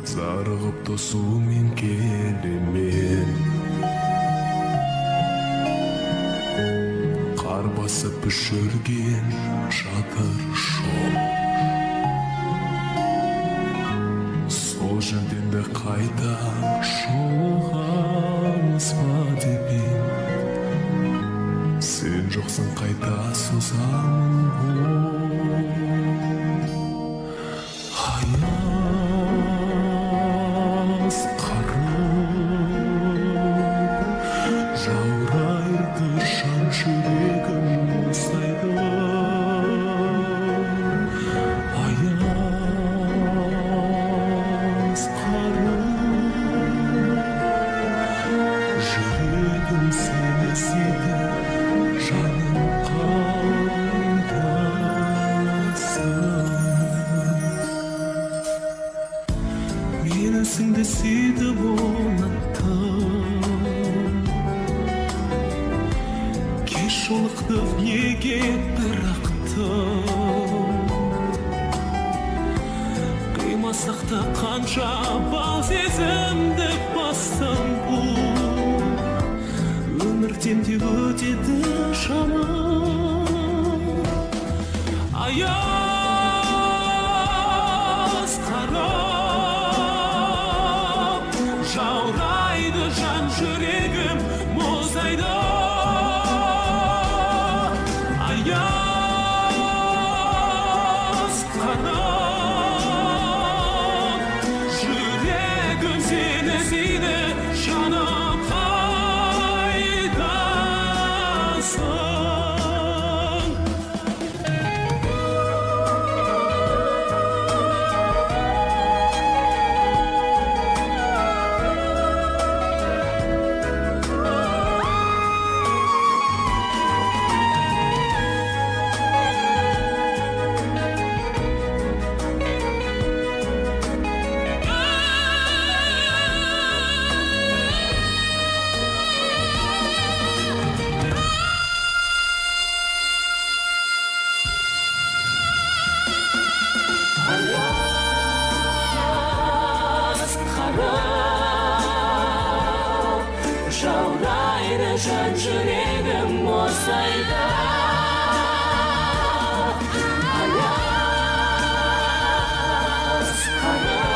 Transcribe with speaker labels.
Speaker 1: зарығып тосумен келемен, қар басып үшірген жатыр шоқ. Сол жерден де қайта шолғамыз ба деп ем, сен жоқсың қайта созамын ғой. Аяз қарып жаурайды жан жүрегім мұздайды. Аяз қарып жүрегім сені сүйді, жаным қайдасың? Мен өзіңді сүйдіп ұнаттым, кеш жолықтық неге бірақтым? Қимасақ та қанша бал сезімді бастан бұл, өмірден де өтеді шамам. Аяз қарап жаурайды жан жүрегім мұздайды. Аяз қарап жүрегім сені сүйді, жаным қайдасың? Аяз қарап жаурайды жан жүрегім мұздайды. Аяз қарап